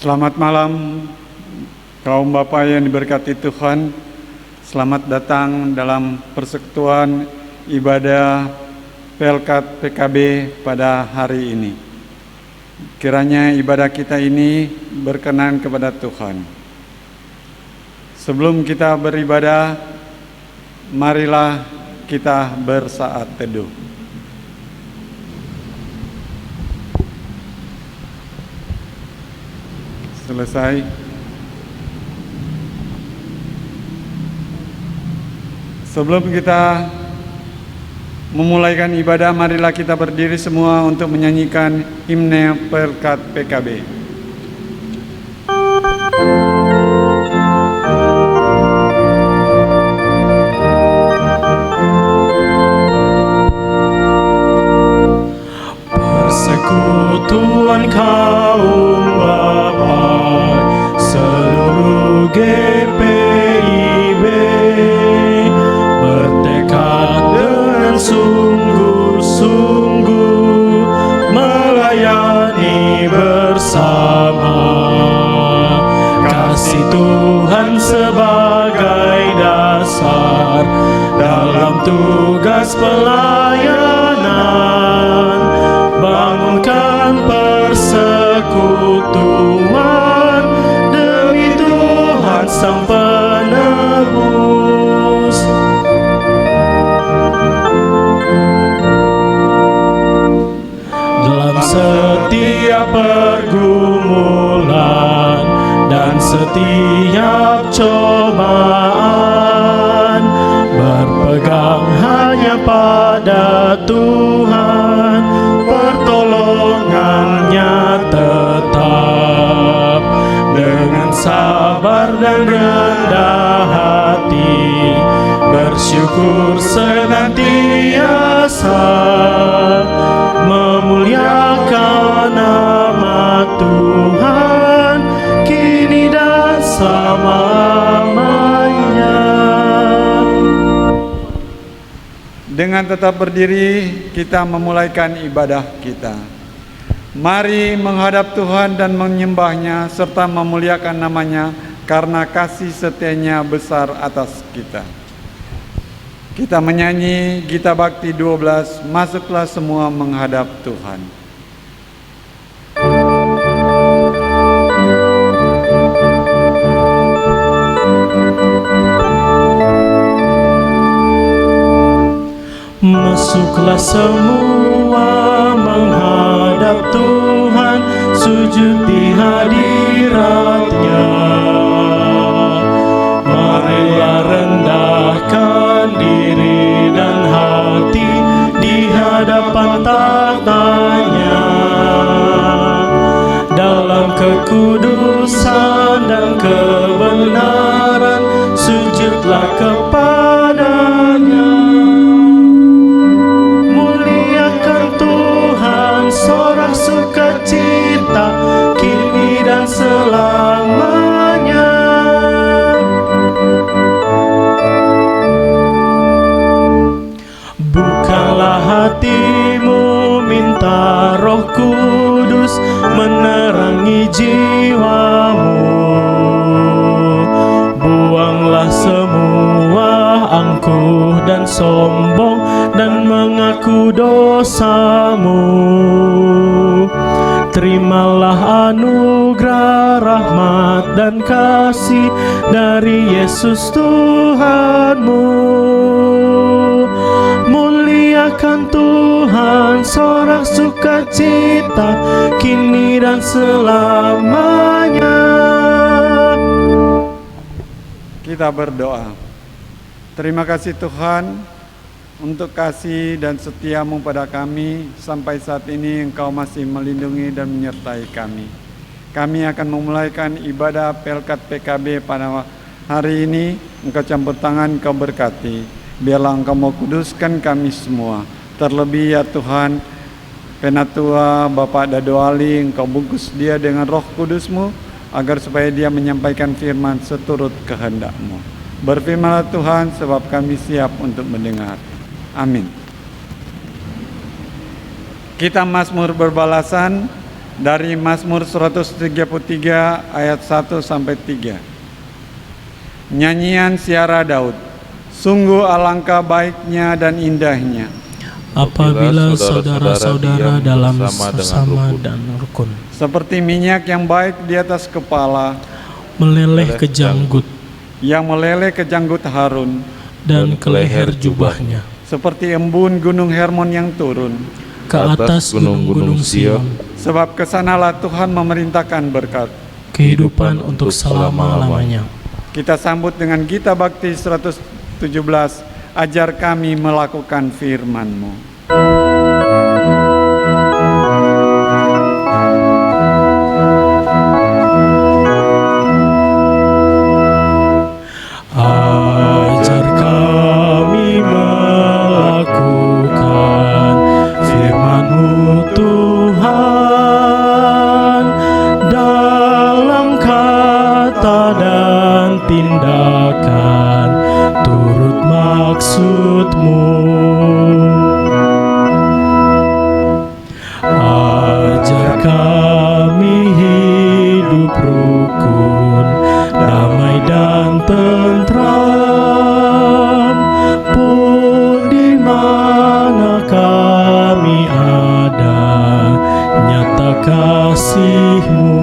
Selamat malam kaum Bapak yang diberkati Tuhan. Selamat datang dalam persekutuan ibadah Pelkat PKB pada hari ini. Kiranya ibadah kita ini berkenan kepada Tuhan. Sebelum kita beribadah, marilah kita bersaat teduh. Selesai. Sebelum kita memulaikan ibadah, marilah kita berdiri semua untuk menyanyikan himne Pelkat PKB. Persekutuan kaum Bapak seluruh GPIB bertekad dengan sungguh-sungguh melayani bersama, kasih Tuhan sebagai dasar dalam tugas pelayanan. Bangunkan persekutuan demi Tuhan Sang Penebus. Dalam setiap pergumulan dan setiap cobaan, berpegang hanya pada Tuhan, pertolongannya tetap. Dengan sabar dan rendah hati, bersyukur senantiasa, memuliakan nama Tuhan kini dan selamanya. Dengan tetap berdiri, kita memulaikan ibadah kita. Mari menghadap Tuhan dan menyembahnya serta memuliakan namanya karena kasih setianya besar atas kita. Kita menyanyi Gita Bakti 12, masuklah semua menghadap Tuhan. Masuklah semua menghadap Tuhan, sujud di hadirat-Nya. Marilah rendahkan diri dan hati di hadapan takhta-Nya. Dalam kekudusan dan kebenaran, sujudlah kepada-Nya. Sorak sukacita kini dan selamanya. Bukalah hatimu, minta Roh Kudus menerangi jiwamu. Buanglah semua angkuh dan sombong dan mengaku dosamu. Terimalah anugerah, rahmat dan kasih dari Yesus Tuhanmu. Muliakan Tuhan, sorak sukacita kini dan selamanya. Kita berdoa. Terima kasih Tuhan untuk kasih dan setiamu pada kami. Sampai saat ini Engkau masih melindungi dan menyertai kami. Kami akan memulaikan ibadah Pelkat PKB pada hari ini. Engkau campur tangan, Engkau berkati. Biarlah Engkau mau kuduskan kami semua. Terlebih ya Tuhan, Penatua Bapak Dado Ali, Engkau bungkus dia dengan Roh Kudus-Mu, agar supaya dia menyampaikan firman seturut kehendak-Mu. Berfirmanlah Tuhan, sebab kami siap untuk mendengar. Amin. Kita Mazmur berbalasan dari Mazmur 133 ayat 1 sampai 3. Nyanyian Siara Daud. Sungguh alangkah baiknya dan indahnya apabila saudara-saudara dalam sesama dan rukun, seperti minyak yang baik di atas kepala, meleleh ke janggut yang meleleh ke janggut Harun, dan ke leher jubahnya, seperti embun gunung Hermon yang turun ke atas gunung-gunung Sion. Sebab kesanalah Tuhan memerintahkan berkat, kehidupan untuk selama-lamanya. Kita sambut dengan Gita Bakti 117, ajar kami melakukan firman-Mu. Ajar kami melakukan firman-Mu Tuhan, dalam kata dan tindakan turut maksud-Mu. Ajar kami hidup rukun, damai dan tentram, pun di mana kami ada, nyata kasih-Mu.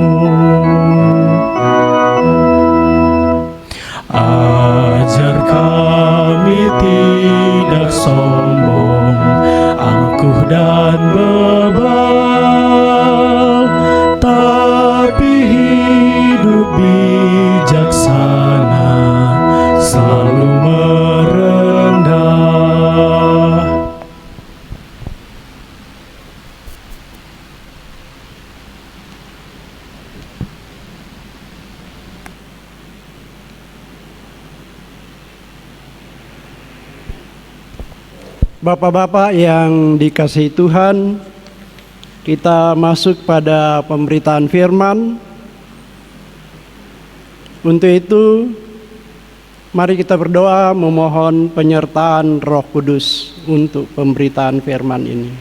Ajar kami tidak sombong, angkuh dan bebal, tapi hidup bijaksana, selalu merendah. Bapak-bapak yang dikasihi Tuhan, kita masuk pada pemberitaan firman. Untuk itu, mari kita berdoa memohon penyertaan Roh Kudus untuk pemberitaan firman ini.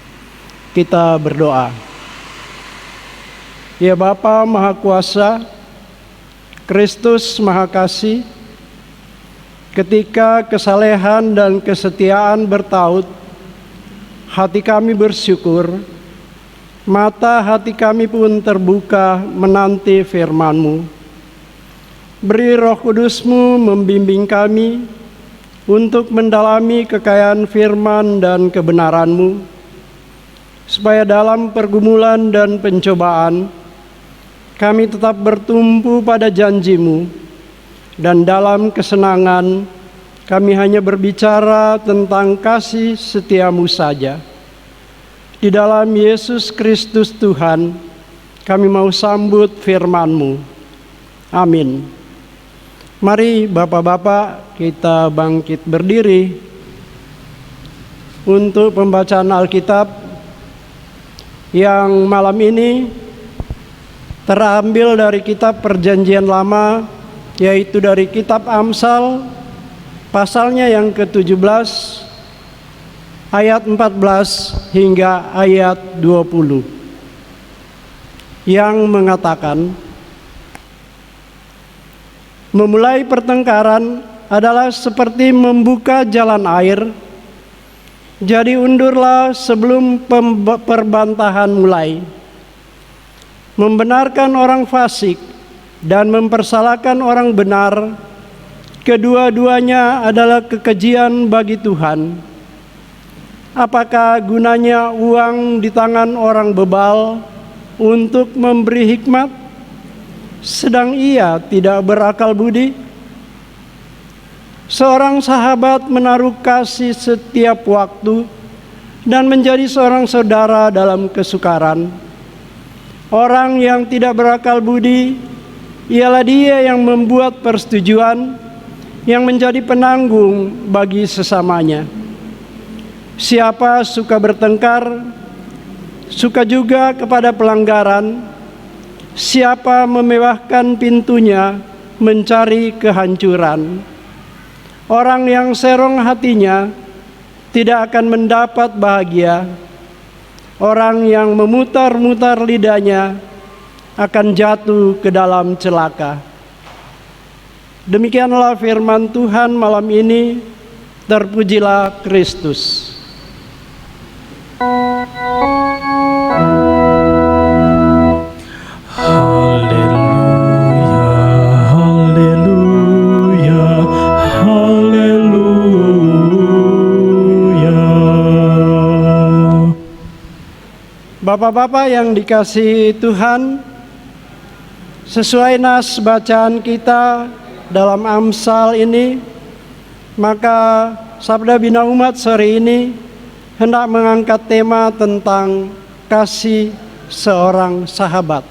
Kita berdoa. Ya Bapa Maha Kuasa, Kristus Maha Kasih, ketika kesalehan dan kesetiaan bertaut, hati kami bersyukur, mata hati kami pun terbuka menanti firman-Mu. Beri Roh Kudus-Mu membimbing kami untuk mendalami kekayaan firman dan kebenaran-Mu, supaya dalam pergumulan dan pencobaan kami tetap bertumpu pada janji-Mu, dan dalam kesenangan kami hanya berbicara tentang kasih setia-Mu saja. Di dalam Yesus Kristus Tuhan, kami mau sambut firman-Mu. Amin. Mari Bapak-bapak kita bangkit berdiri untuk pembacaan Alkitab yang malam ini terambil dari kitab Perjanjian Lama, yaitu dari kitab Amsal pasalnya yang ke-17 ayat 14 hingga ayat 20 yang mengatakan, memulai pertengkaran adalah seperti membuka jalan air, jadi undurlah sebelum perbantahan mulai. Membenarkan orang fasik dan mempersalahkan orang benar, kedua-duanya adalah kekejian bagi Tuhan. Apakah gunanya uang di tangan orang bebal untuk memberi hikmat, sedang ia tidak berakal budi? Seorang sahabat menaruh kasih setiap waktu dan menjadi seorang saudara dalam kesukaran. Orang yang tidak berakal budi ialah dia yang membuat persetujuan, yang menjadi penanggung bagi sesamanya. Siapa suka bertengkar, suka juga kepada pelanggaran. Siapa memewahkan pintunya, mencari kehancuran. Orang yang serong hatinya tidak akan mendapat bahagia. orang yang memutar-mutar lidahnya akan jatuh ke dalam celaka. Demikianlah firman Tuhan malam ini. Terpujilah Kristus. Haleluya, haleluya, haleluya. Bapak-bapak yang dikasihi Tuhan, sesuai nas bacaan kita dalam Amsal ini, maka Sabda Bina Umat sore ini hendak mengangkat tema tentang kasih seorang sahabat.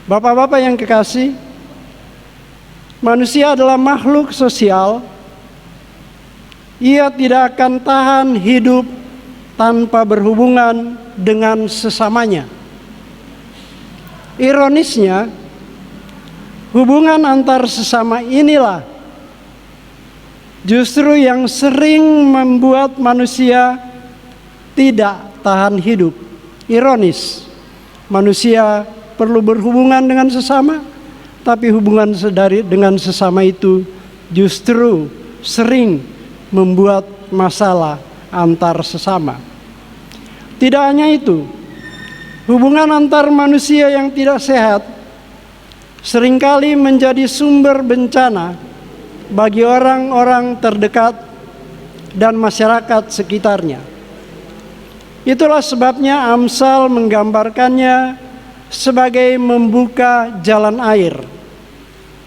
Bapak-bapak yang kekasih, manusia adalah makhluk sosial. Ia tidak akan tahan hidup tanpa berhubungan dengan sesamanya. Ironisnya, hubungan antar sesama inilah justru yang sering membuat manusia tidak tahan hidup. Ironis, manusia perlu berhubungan dengan sesama, tapi hubungan dengan sesama itu justru sering membuat masalah antar sesama. Tidak hanya itu, hubungan antar manusia yang tidak sehat seringkali menjadi sumber bencana bagi orang-orang terdekat dan masyarakat sekitarnya. Itulah sebabnya Amsal menggambarkannya sebagai membuka jalan air.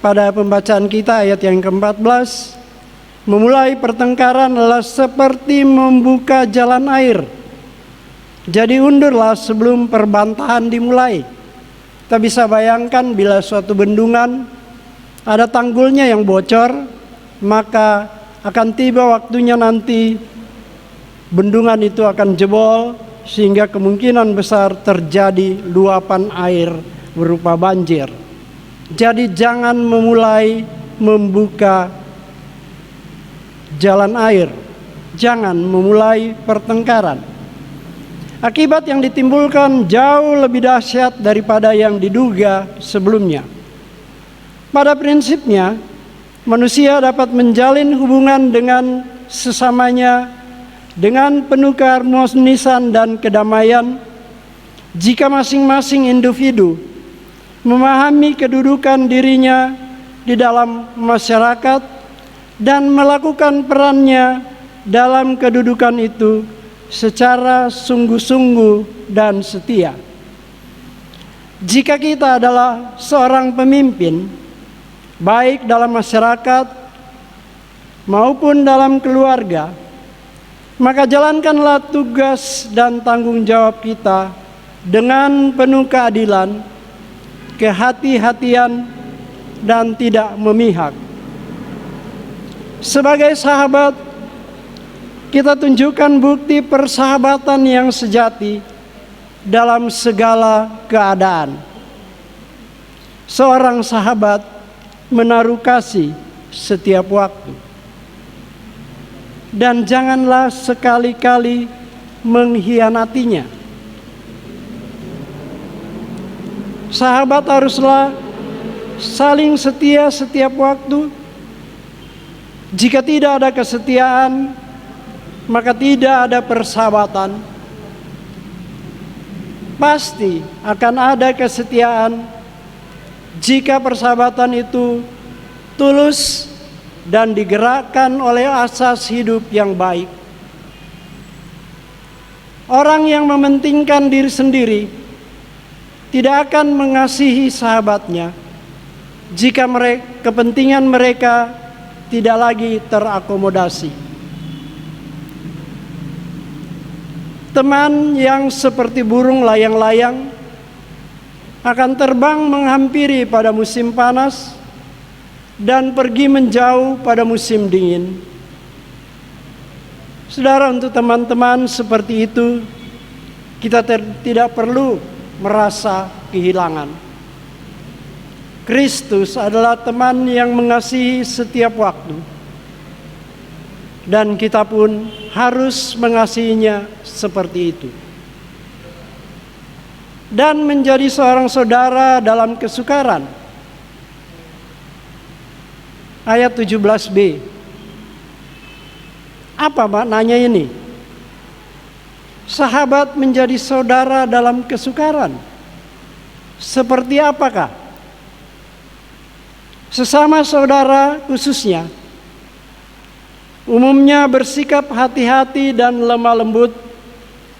Pada pembacaan kita ayat yang ke-14, memulai pertengkaran adalah seperti membuka jalan air. Jadi undurlah sebelum perbantahan dimulai. Kita bisa bayangkan bila suatu bendungan ada tanggulnya yang bocor, maka akan tiba waktunya nanti bendungan itu akan jebol, sehingga kemungkinan besar terjadi luapan air berupa banjir. Jadi jangan memulai membuka jalan air, jangan memulai pertengkaran. Akibat yang ditimbulkan jauh lebih dahsyat daripada yang diduga sebelumnya. Pada prinsipnya, manusia dapat menjalin hubungan dengan sesamanya dengan penuh keharmonisan dan kedamaian jika masing-masing individu memahami kedudukan dirinya di dalam masyarakat dan melakukan perannya dalam kedudukan itu secara sungguh-sungguh dan setia. Jika kita adalah seorang pemimpin, baik dalam masyarakat maupun dalam keluarga, maka jalankanlah tugas dan tanggung jawab kita dengan penuh keadilan, kehati-hatian, dan tidak memihak. Sebagai sahabat, kita tunjukkan bukti persahabatan yang sejati dalam segala keadaan. Seorang sahabat menaruh kasih setiap waktu. Dan janganlah sekali-kali mengkhianatinya. Sahabat haruslah saling setia setiap waktu. Jika tidak ada kesetiaan, maka tidak ada persahabatan. Pasti akan ada kesetiaan jika persahabatan itu tulus dan digerakkan oleh asas hidup yang baik. Orang yang mementingkan diri sendiri tidak akan mengasihi sahabatnya jika kepentingan mereka tidak lagi terakomodasi. Teman yang seperti burung layang-layang akan terbang menghampiri pada musim panas dan pergi menjauh pada musim dingin. Saudara, untuk teman-teman seperti itu, kita tidak perlu merasa kehilangan. Kristus adalah teman yang mengasihi setiap waktu. dan kita pun harus mengasihinya seperti itu. Dan menjadi seorang saudara dalam kesukaran. Ayat 17b. Apa maknanya ini? Sahabat menjadi saudara dalam kesukaran. Seperti apakah? Sesama saudara khususnya umumnya bersikap hati-hati dan lemah lembut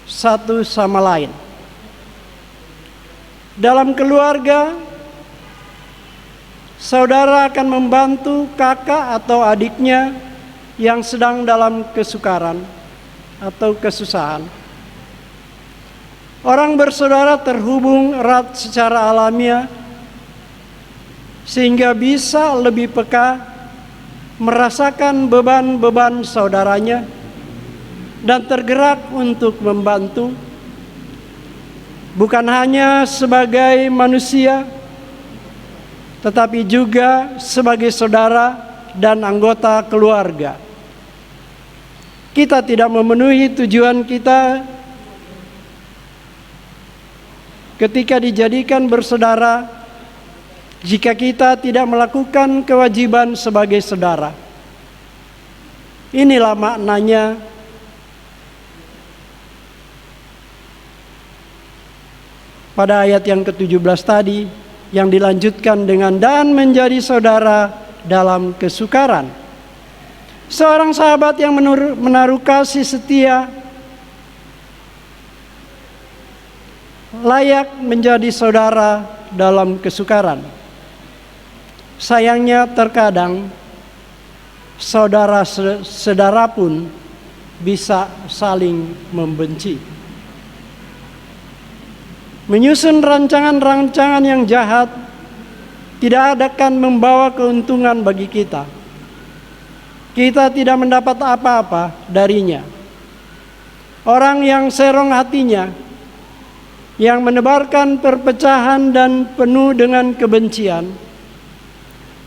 satu sama lain. Dalam keluarga, saudara akan membantu kakak atau adiknya yang sedang dalam kesukaran atau kesusahan. Orang bersaudara terhubung erat secara alamiah sehingga bisa lebih peka merasakan beban-beban saudaranya dan tergerak untuk membantu, bukan hanya sebagai manusia tetapi juga sebagai saudara dan anggota keluarga. Kita tidak memenuhi tujuan kita ketika dijadikan bersaudara jika kita tidak melakukan kewajiban sebagai saudara. Inilah maknanya pada ayat yang ke-17 tadi, yang dilanjutkan dengan dan menjadi saudara dalam kesukaran. Seorang sahabat yang menaruh kasih setia layak menjadi saudara dalam kesukaran. Sayangnya terkadang saudara pun bisa saling membenci. Menyusun rancangan-rancangan yang jahat tidak akan membawa keuntungan bagi kita. Kita tidak mendapat apa-apa darinya. Orang yang serong hatinya, yang menebarkan perpecahan dan penuh dengan kebencian,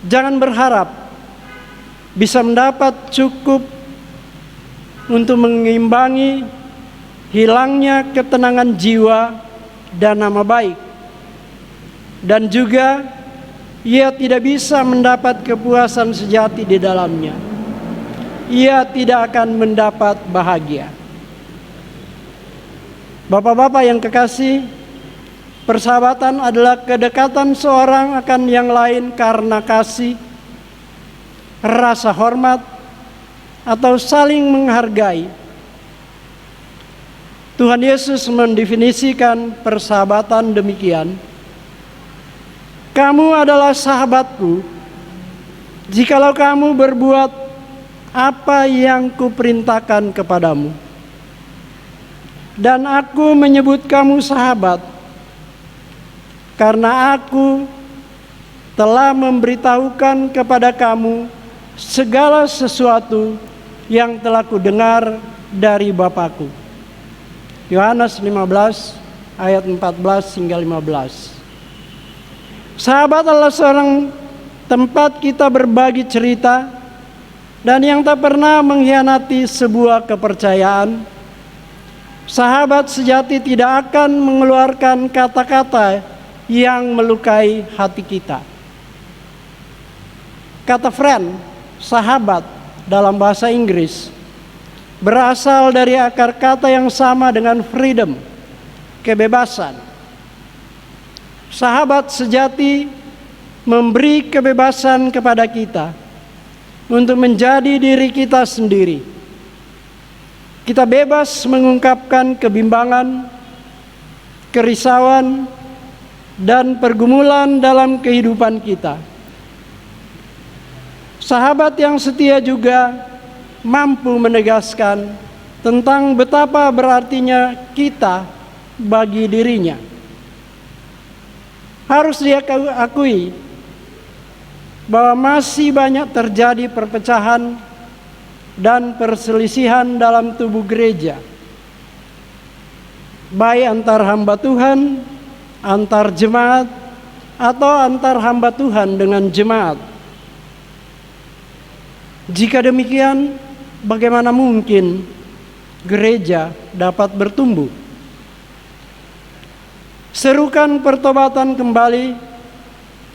jangan berharap bisa mendapat cukup untuk mengimbangi hilangnya ketenangan jiwa dan nama baik. Dan juga ia tidak bisa mendapat kepuasan sejati di dalamnya. Ia tidak akan mendapat bahagia. Bapak-bapak yang kekasih, persahabatan adalah kedekatan seorang akan yang lain karena kasih, rasa hormat, atau saling menghargai. Tuhan Yesus mendefinisikan persahabatan demikian. Kamu adalah sahabatku jikalau kamu berbuat apa yang kuperintahkan kepadamu. Dan aku menyebut kamu sahabat karena aku telah memberitahukan kepada kamu segala sesuatu yang telah kudengar dari Bapakku. Yohanes 15 ayat 14 hingga 15. Sahabat adalah seorang tempat kita berbagi cerita dan yang tak pernah mengkhianati sebuah kepercayaan. Sahabat sejati tidak akan mengeluarkan kata-kata yang melukai hati kita. Kata friend, sahabat dalam bahasa Inggris, berasal dari akar kata yang sama dengan freedom, kebebasan. Sahabat sejati memberi kebebasan kepada kita untuk menjadi diri kita sendiri. Kita bebas mengungkapkan kebimbangan, kerisauan, dan pergumulan dalam kehidupan kita. Sahabat yang setia juga mampu menegaskan tentang betapa berartinya kita bagi dirinya. Harus diakui bahwa masih banyak terjadi perpecahan dan perselisihan dalam tubuh gereja, baik antar hamba Tuhan, antar jemaat, atau antar hamba Tuhan dengan jemaat. Jika demikian, bagaimana mungkin gereja dapat bertumbuh? Serukan pertobatan kembali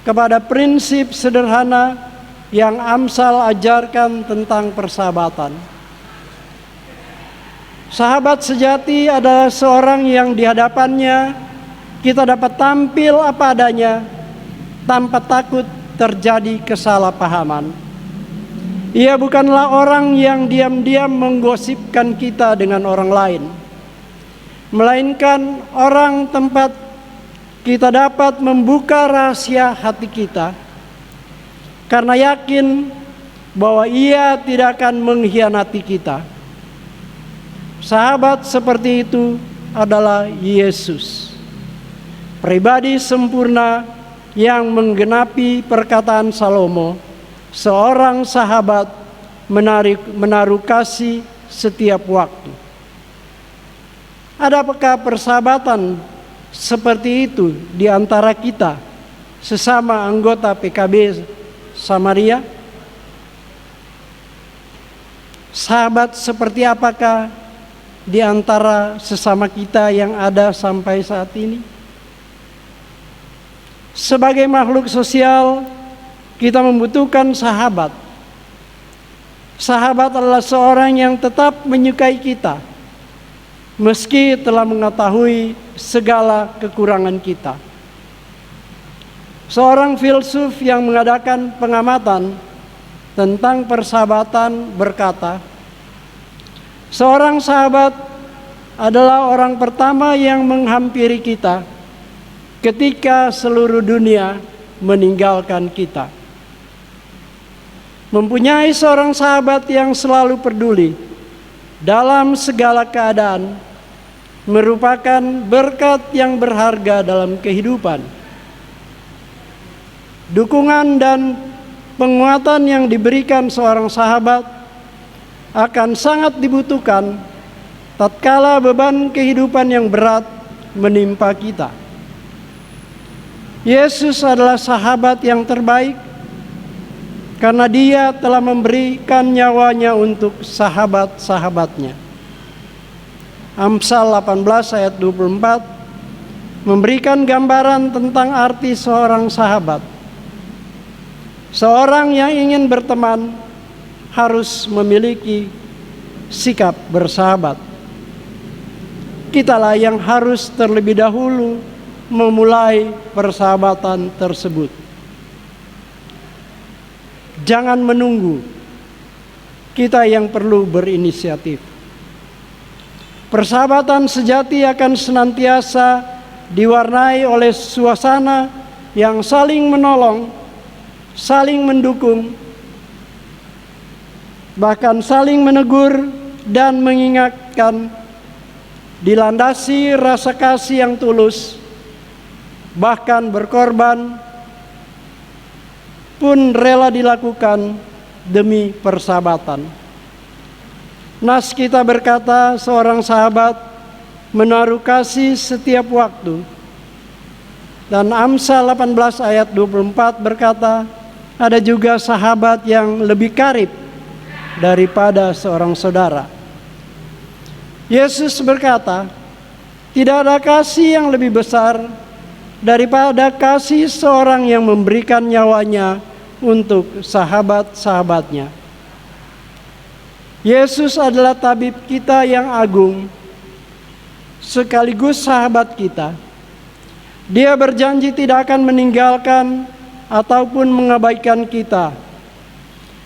kepada prinsip sederhana yang Amsal ajarkan tentang persahabatan. Sahabat sejati adalah seorang yang di hadapannya kita dapat tampil apa adanya tanpa takut terjadi kesalahpahaman. Ia bukanlah orang yang diam-diam menggosipkan kita dengan orang lain, melainkan orang tempat kita dapat membuka rahasia hati kita karena yakin bahwa ia tidak akan mengkhianati kita. Sahabat seperti itu adalah Yesus, pribadi sempurna yang menggenapi perkataan Salomo, seorang sahabat menaruh kasih setiap waktu. Adakah persahabatan seperti itu di antara kita sesama anggota PKB Samaria? Sahabat seperti apakah di antara sesama kita yang ada sampai saat ini? Sebagai makhluk sosial, kita membutuhkan sahabat. Sahabat adalah seorang yang tetap menyukai kita, meski telah mengetahui segala kekurangan kita. Seorang filsuf yang mengadakan pengamatan tentang persahabatan berkata, seorang sahabat adalah orang pertama yang menghampiri kita ketika seluruh dunia meninggalkan kita. Mempunyai seorang sahabat yang selalu peduli dalam segala keadaan merupakan berkat yang berharga dalam kehidupan. Dukungan dan penguatan yang diberikan seorang sahabat akan sangat dibutuhkan tatkala beban kehidupan yang berat menimpa kita. Yesus adalah sahabat yang terbaik karena Dia telah memberikan nyawanya untuk sahabat-sahabatnya. Amsal 18 ayat 24 memberikan gambaran tentang arti seorang sahabat. Seorang yang ingin berteman harus memiliki sikap bersahabat. Kitalah yang harus terlebih dahulu memulai persahabatan tersebut. Jangan menunggu, kita yang perlu berinisiatif. Persahabatan sejati akan senantiasa diwarnai oleh suasana yang saling menolong, saling mendukung, bahkan saling menegur dan mengingatkan, dilandasi rasa kasih yang tulus, bahkan berkorban pun rela dilakukan demi persahabatan. Nas kita berkata seorang sahabat menaruh kasih setiap waktu. Dan Amsal 18 ayat 24 berkata, ada juga sahabat yang lebih karib daripada seorang saudara. Yesus berkata, tidak ada kasih yang lebih besar daripada kasih seorang yang memberikan nyawanya untuk sahabat-sahabatnya. Yesus adalah tabib kita yang agung, sekaligus sahabat kita. Dia berjanji tidak akan meninggalkan ataupun mengabaikan kita.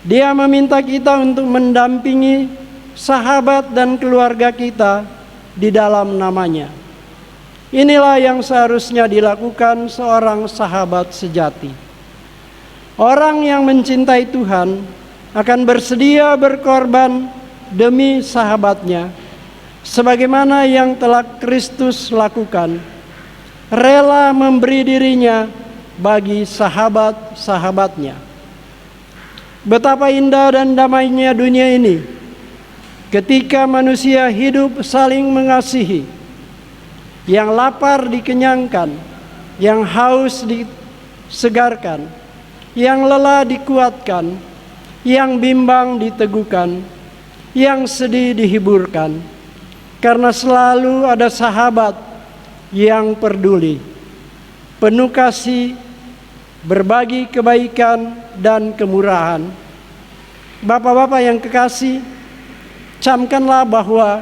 Dia meminta kita untuk mendampingi sahabat dan keluarga kita di dalam namanya. Inilah yang seharusnya dilakukan seorang sahabat sejati. Orang yang mencintai Tuhan akan bersedia berkorban demi sahabatnya, sebagaimana yang telah Kristus lakukan, rela memberi dirinya bagi sahabat-sahabatnya. Betapa indah dan damainya dunia ini ketika manusia hidup saling mengasihi, yang lapar dikenyangkan, yang haus disegarkan, yang lelah dikuatkan, yang bimbang diteguhkan, yang sedih dihiburkan, karena selalu ada sahabat yang peduli, penuh kasih, berbagi kebaikan dan kemurahan. Bapak-bapak yang kekasih, camkanlah bahwa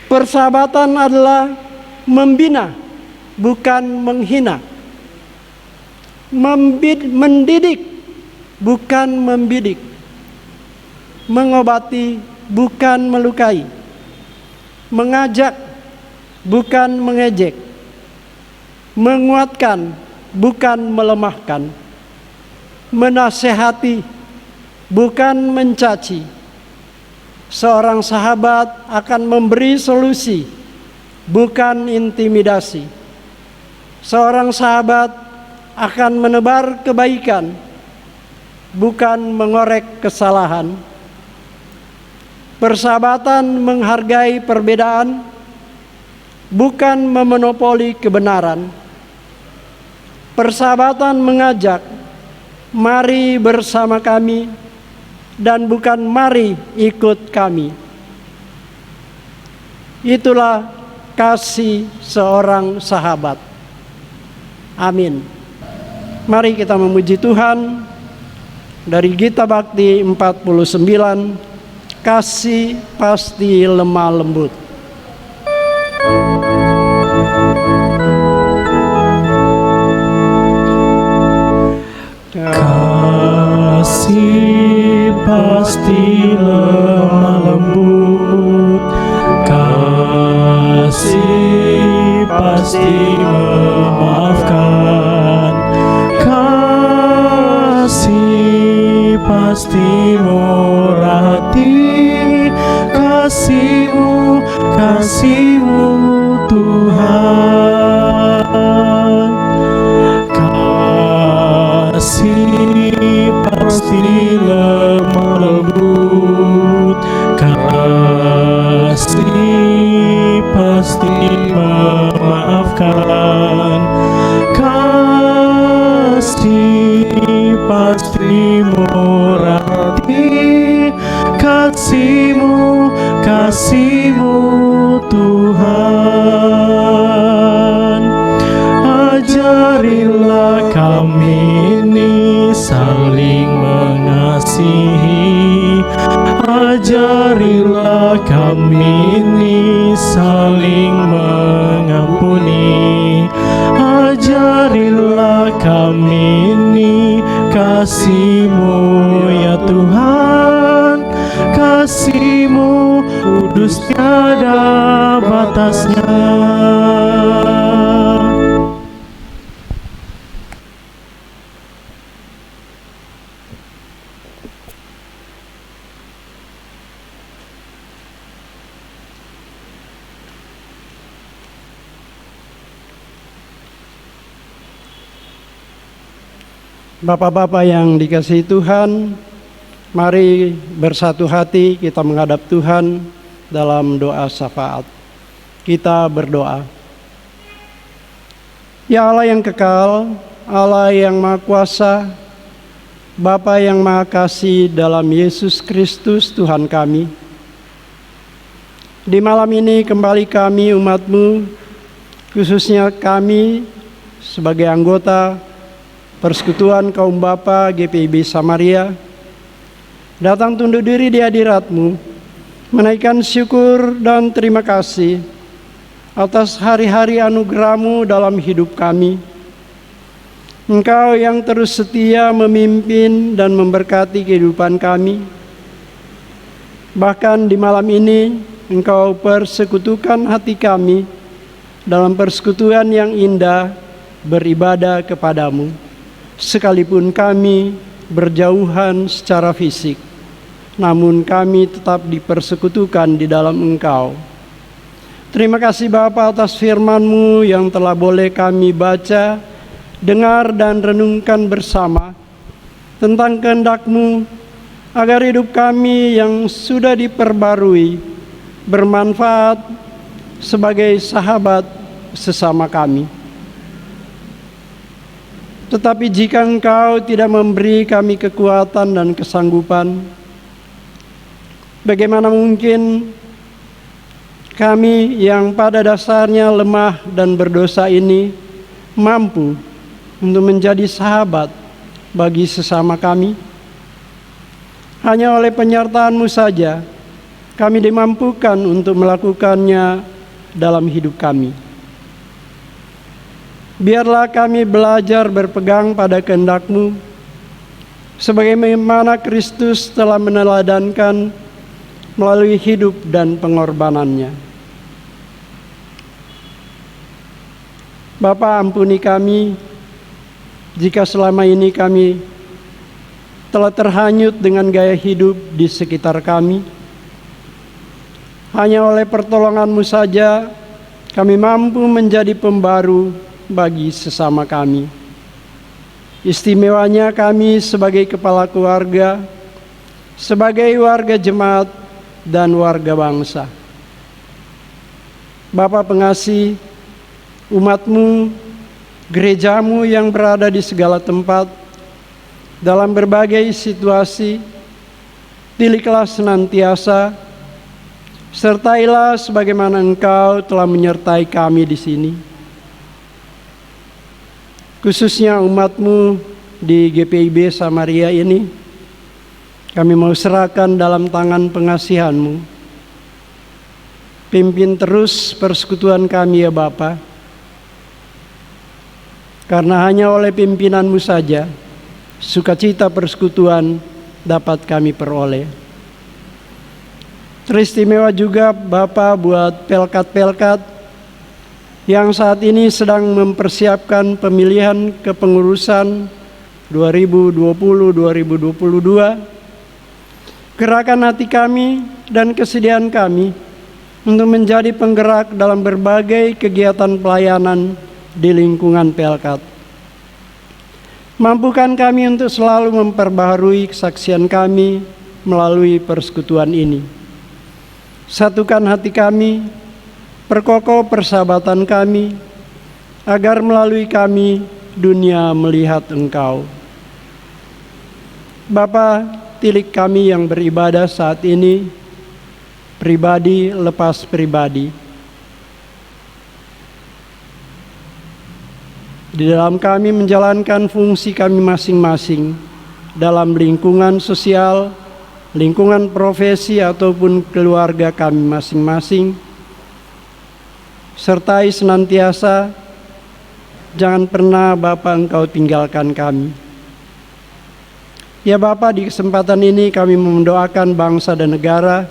persahabatan adalah membina, bukan menghina. Mendidik, bukan membidik. Mengobati, bukan melukai. Mengajak, bukan mengejek. Menguatkan, bukan melemahkan. Menasehati, bukan mencaci. Seorang sahabat akan memberi solusi, bukan intimidasi. Seorang sahabat akan menebar kebaikan, bukan mengorek kesalahan. Persahabatan menghargai perbedaan, bukan memonopoli kebenaran. Persahabatan mengajak, mari bersama kami, dan bukan mari ikut kami. Itulah kasih seorang sahabat. Amin. Mari kita memuji Tuhan dari Gita Bakti 49, kasih pasti lemah lembut. Kasih pasti lemah lembut, kasih pasti memaafkan, kasih pasti murah hati, kasih-Mu Tuhan. Kasih pasti lemah lembut, kasih pasti memaafkan, kasih pasti murah hati, kasih-Mu Tuhan. Ajarilah kami ini saling mengasihi, ajarilah kami ini saling mengampuni, ajarilah kami ini kasih-Mu ya Tuhan, kasih-Mu kudus tiada batasnya. Bapak-bapak yang dikasihi Tuhan, mari bersatu hati kita menghadap Tuhan dalam doa syafaat. Kita berdoa. Ya Allah yang kekal, Allah yang Maha Kuasa, Bapa yang Maha Kasih dalam Yesus Kristus Tuhan kami. Di malam ini kembali kami umat-Mu, khususnya kami sebagai anggota Persekutuan Kaum Bapa GPIB Samaria, datang tunduk diri di hadirat-Mu, menaikkan syukur dan terima kasih atas hari-hari anugerah-Mu dalam hidup kami. Engkau yang terus setia memimpin dan memberkati kehidupan kami. Bahkan di malam ini, Engkau persekutukan hati kami dalam persekutuan yang indah beribadah kepadamu. Sekalipun kami berjauhan secara fisik, namun kami tetap dipersekutukan di dalam Engkau. Terima kasih Bapa atas firman-Mu yang telah boleh kami baca, dengar dan renungkan bersama tentang kehendak-Mu, agar hidup kami yang sudah diperbarui bermanfaat sebagai sahabat sesama kami. Tetapi jika Engkau tidak memberi kami kekuatan dan kesanggupan, Bagaimana mungkin kami yang pada dasarnya lemah dan berdosa ini mampu untuk menjadi sahabat bagi sesama kami? Hanya oleh penyertaan-Mu saja kami dimampukan untuk melakukannya dalam hidup kami. Biarlah kami belajar berpegang pada kehendak-Mu, sebagaimana Kristus telah meneladankan melalui hidup dan pengorbanannya. Bapa, ampuni kami jika selama ini kami telah terhanyut dengan gaya hidup di sekitar kami. Hanya oleh pertolongan-Mu saja kami mampu menjadi pembaru bagi sesama kami. Istimewanya kami sebagai kepala keluarga, sebagai warga jemaat dan warga bangsa. Bapa pengasih, umat-Mu, gereja-Mu yang berada di segala tempat, dalam berbagai situasi, pilihlah senantiasa, sertailah sebagaimana Engkau telah menyertai kami di sini. Khususnya umat-Mu di GPIB Samaria ini, kami mau serahkan dalam tangan pengasihan-Mu. Pimpin terus persekutuan kami ya Bapa, karena hanya oleh pimpinan-Mu saja sukacita persekutuan dapat kami peroleh. Teristimewa juga Bapa buat pelkat-pelkat yang saat ini sedang mempersiapkan pemilihan kepengurusan 2020-2022. Gerakan hati kami dan kesediaan kami untuk menjadi penggerak dalam berbagai kegiatan pelayanan di lingkungan pelkat. Mampukan kami untuk selalu memperbaharui kesaksian kami melalui persekutuan ini. Satukan hati kami, perkokoh persahabatan kami, agar melalui kami dunia melihat Engkau. Bapa, tilik kami yang beribadah saat ini, pribadi lepas pribadi. Di dalam kami menjalankan fungsi kami masing-masing dalam lingkungan sosial, lingkungan profesi ataupun keluarga kami masing-masing. Sertai senantiasa, jangan pernah Bapa Engkau tinggalkan kami. Ya Bapa, di kesempatan ini kami mendoakan bangsa dan negara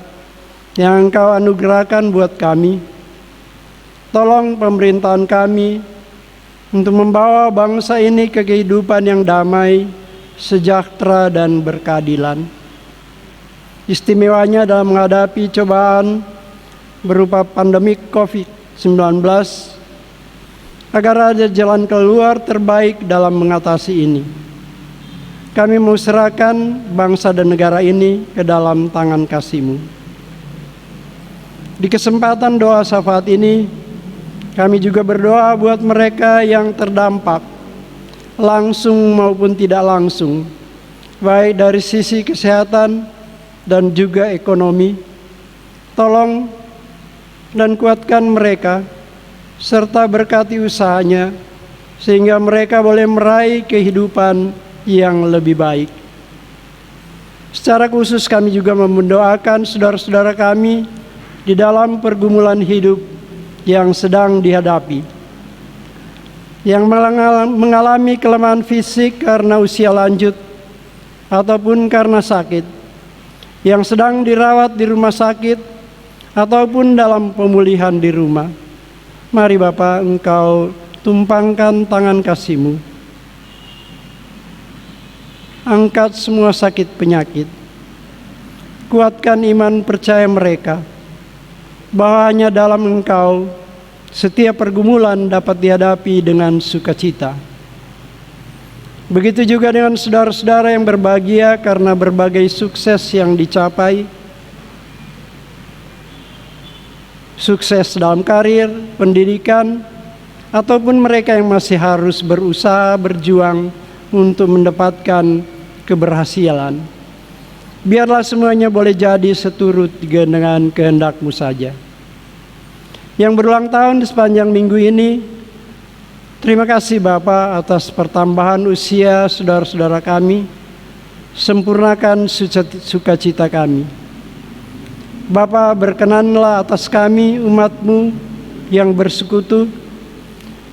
yang Engkau anugerahkan buat kami. Tolong pemerintahan kami untuk membawa bangsa ini ke kehidupan yang damai, sejahtera dan berkeadilan. Istimewanya dalam menghadapi cobaan berupa pandemi COVID-19, agar ada jalan keluar terbaik dalam mengatasi ini. Kami mau serahkan bangsa dan negara ini ke dalam tangan kasih-Mu. Di kesempatan doa syafaat ini, kami juga berdoa buat mereka yang terdampak, langsung maupun tidak langsung, baik dari sisi kesehatan dan juga ekonomi. Tolong dan kuatkan mereka, serta berkati usahanya, sehingga mereka boleh meraih kehidupan yang lebih baik. Secara khusus kami juga mendoakan saudara-saudara kami di dalam pergumulan hidup yang sedang dihadapi, yang mengalami kelemahan fisik karena usia lanjut ataupun karena sakit, yang sedang dirawat di rumah sakit ataupun dalam pemulihan di rumah. Mari Bapa, Engkau tumpangkan tangan kasih-Mu, angkat semua sakit penyakit, kuatkan iman percaya mereka bahwa hanya dalam Engkau setiap pergumulan dapat dihadapi dengan sukacita. Begitu juga dengan saudara-saudara yang berbahagia karena berbagai sukses yang dicapai, sukses dalam karir, pendidikan, ataupun mereka yang masih harus berusaha berjuang untuk mendapatkan keberhasilan. biarlah semuanya boleh jadi seturut dengan kehendak-Mu saja. Yang berulang tahun di sepanjang minggu ini, terima kasih Bapa atas pertambahan usia saudara-saudara kami. Sempurnakan sukacita kami. Bapa, berkenanlah atas kami umat-Mu yang bersekutu,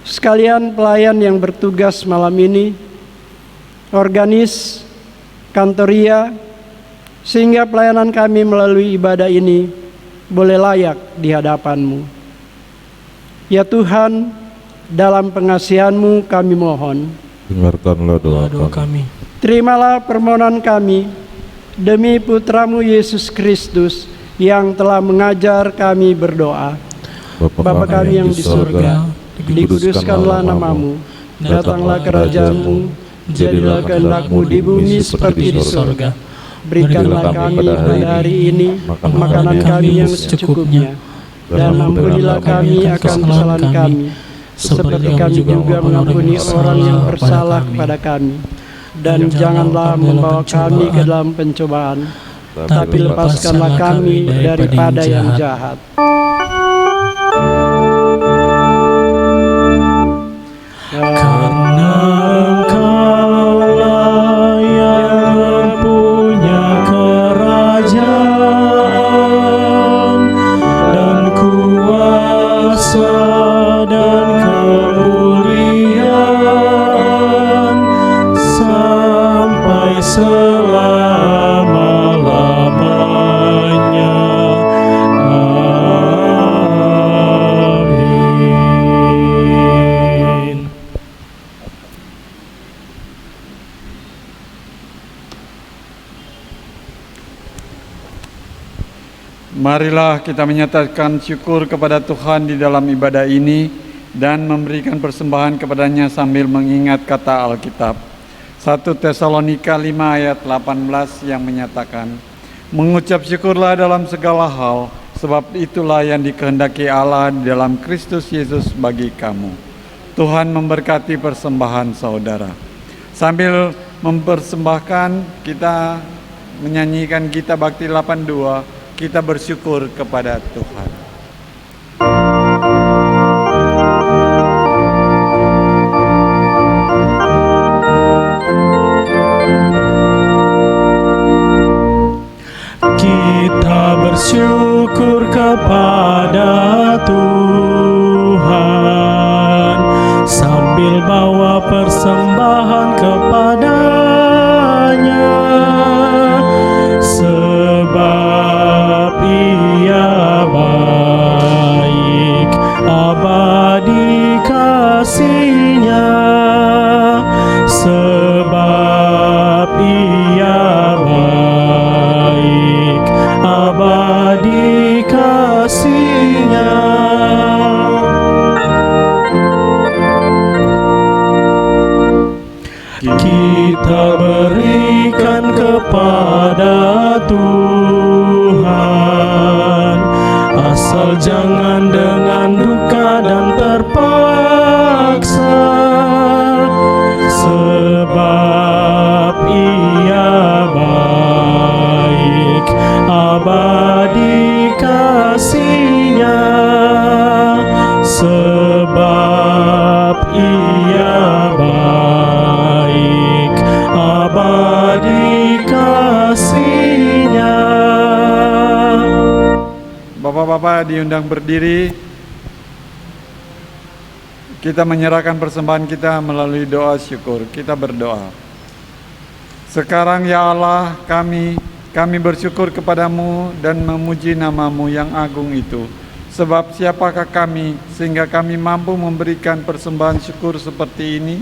sekalian pelayan yang bertugas malam ini, organis, kantoria, sehingga pelayanan kami melalui ibadah ini boleh layak di hadapan-Mu. Ya Tuhan, dalam pengasihan-Mu kami mohon, dengarkanlah doa kami. Terimalah permohonan kami demi Putra-Mu Yesus Kristus yang telah mengajar kami berdoa. Bapa kami yang di surga, dikuduskanlah nama-Mu, datanglah kerajaan-Mu, jadilah kehendak-Mu di bumi seperti di surga. Berikanlah kami pada hari ini makanan kami yang secukupnya, dan ampunilah kami akan kesalahan kami, seperti kami juga mengampuni orang yang bersalah kepada kami. Dan janganlah membawa kami ke dalam pencobaan, tapi lepaskanlah kami daripada yang jahat. Karena Engkaulah yang mempunyai kerajaan dan kuasa dan kemuliaan sampai selama-lamanya. Amin. Marilah kita menyatakan syukur kepada Tuhan di dalam ibadah ini dan memberikan persembahan kepadanya sambil mengingat kata Alkitab. 1 Tesalonika 5 ayat 18 yang menyatakan, mengucap syukurlah dalam segala hal, sebab itulah yang dikehendaki Allah di dalam Kristus Yesus bagi kamu. Tuhan memberkati persembahan saudara. Sambil mempersembahkan, kita menyanyikan Gita Bakti 82, kita bersyukur kepada Tuhan. Kita bersyukur kepada Tuhan sambil bawa persembahan kepadanya, sebab Ia baik, abadi kasih-Nya, sebab Ia baik, abadi kasih-Nya. Kita berikan kepada Tuhan, asal jangan dengan duka dan terpaksa, sebab Ia baik, abadi kasih-Nya, sebab Ia baik, abadi kasih-Nya. Bapak-bapak diundang berdiri. Kita menyerahkan persembahan kita melalui doa syukur. Kita berdoa. Sekarang ya Allah, kami bersyukur kepadamu dan memuji nama-Mu yang agung itu. Sebab siapakah kami sehingga kami mampu memberikan persembahan syukur seperti ini?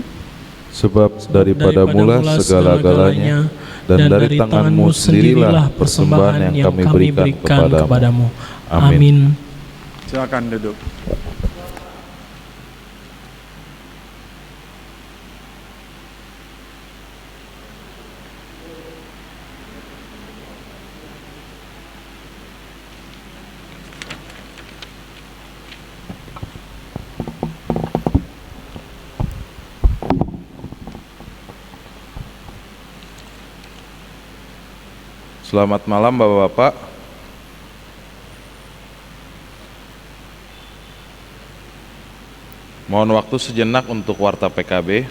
Sebab daripada mula segala-galanya, dan dari tangan-Mu sendirilah persembahan yang kami berikan kepadamu. Amin. Silakan duduk. Selamat malam Bapak-Bapak. Mohon waktu sejenak untuk warta PKB.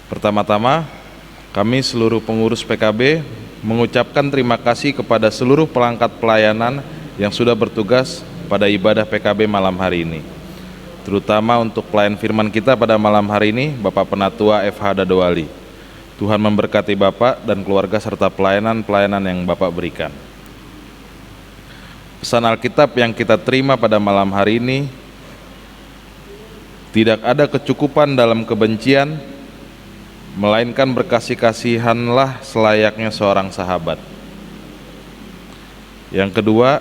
Pertama-tama, kami seluruh pengurus PKB mengucapkan terima kasih kepada seluruh pelangkat pelayanan yang sudah bertugas pada ibadah PKB malam hari ini. Terutama untuk pelayan firman kita pada malam hari ini, Bapak Penatua FH Dadowali. Tuhan memberkati Bapak dan keluarga serta pelayanan-pelayanan yang Bapak berikan. Pesan Alkitab yang kita terima pada malam hari ini, tidak ada kecukupan dalam kebencian, melainkan berkasih-kasihanlah selayaknya seorang sahabat. Yang kedua,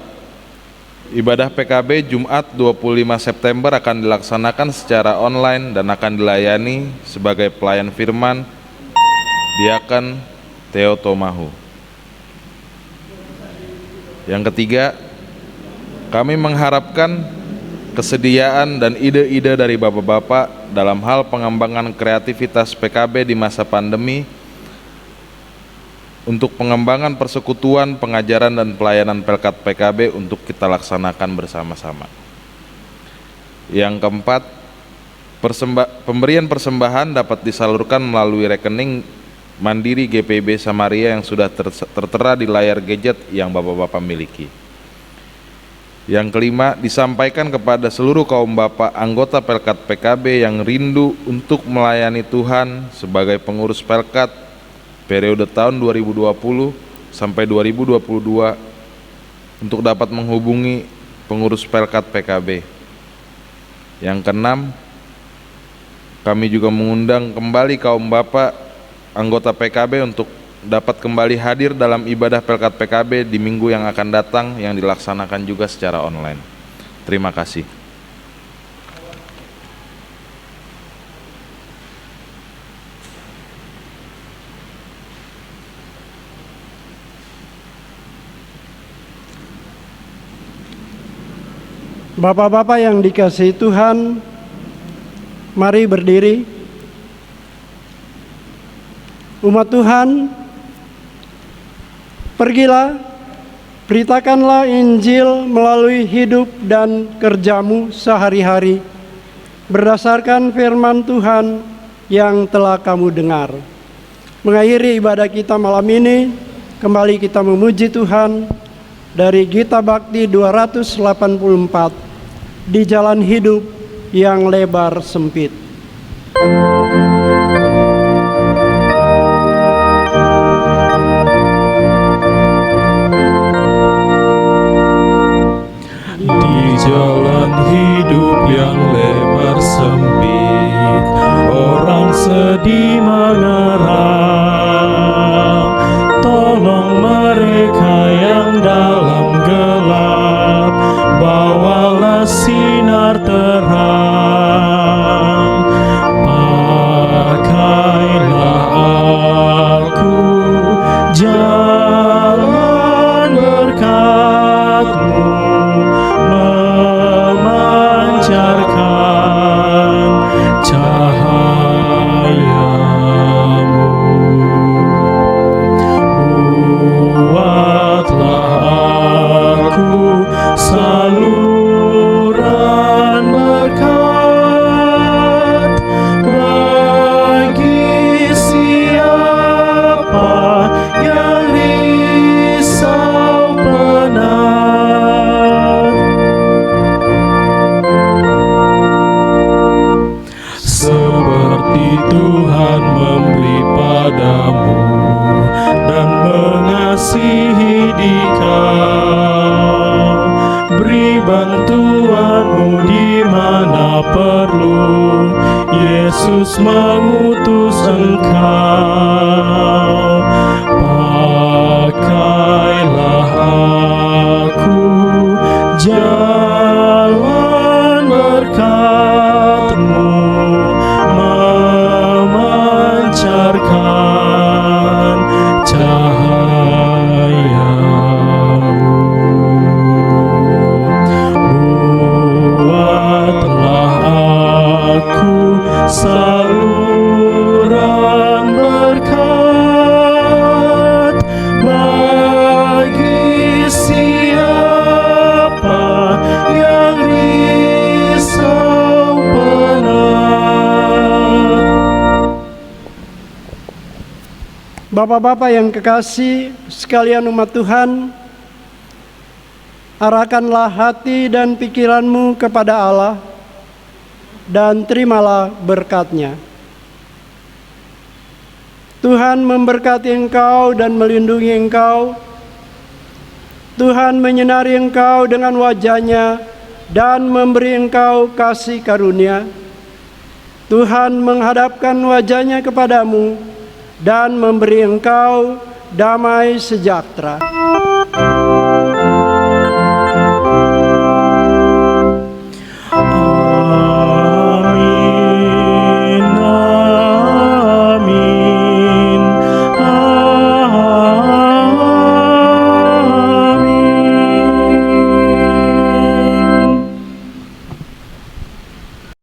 ibadah PKB Jumat 25 September akan dilaksanakan secara online dan akan dilayani sebagai pelayan firman Diaken Theo Tomahu. Yang ketiga, kami mengharapkan kesediaan dan ide-ide dari Bapak-Bapak dalam hal pengembangan kreativitas PKB di masa pandemi untuk pengembangan persekutuan, pengajaran dan pelayanan Pelkat PKB untuk kita laksanakan bersama-sama. Yang keempat, pemberian persembahan dapat disalurkan melalui rekening Mandiri GPIB Samaria yang sudah tertera di layar gadget yang Bapak-Bapak miliki. Yang kelima, disampaikan kepada seluruh kaum bapak anggota Pelkat PKB yang rindu untuk melayani Tuhan sebagai pengurus Pelkat periode tahun 2020 sampai 2022 untuk dapat menghubungi pengurus Pelkat PKB. Yang keenam, kami juga mengundang kembali kaum bapak anggota PKB untuk dapat kembali hadir dalam ibadah Pelkat PKB di minggu yang akan datang yang dilaksanakan juga secara online. Terima kasih. Bapak-bapak yang dikasihi Tuhan, mari berdiri. Umat Tuhan, pergilah, beritakanlah Injil melalui hidup dan kerjamu sehari-hari, berdasarkan firman Tuhan yang telah kamu dengar. Mengakhiri ibadah kita malam ini, kembali kita memuji Tuhan dari Gita Bakti 284, di jalan hidup yang lebar sempit. Jalan hidup yang lebar sempit, orang sedih mengerang. Tolong mereka yang dalam gelap, bawalah sinar terang. Pakailah aku jalan berkat-Mu, memancarkan cahayamu. Buatlah aku saluran berkat bagi siapa yang risau benar. Seperti Tuhan memberi padamu dan mengasihi dikau, beri bantuanmu di mana perlu, Yesus mengutus engkau. Pakailah aku jalan berkat-Mu, memancarkan cahayamu. Buatlah aku saluran berkat Bapak-bapak yang kekasih sekalian umat Tuhan, arahkanlah hati dan pikiranmu kepada Allah dan terimalah berkat-Nya. Tuhan memberkati engkau dan melindungi engkau. Tuhan menyinari engkau dengan wajah-Nya dan memberi engkau kasih karunia. Tuhan menghadapkan wajah-Nya kepadamu dan memberi engkau damai sejahtera.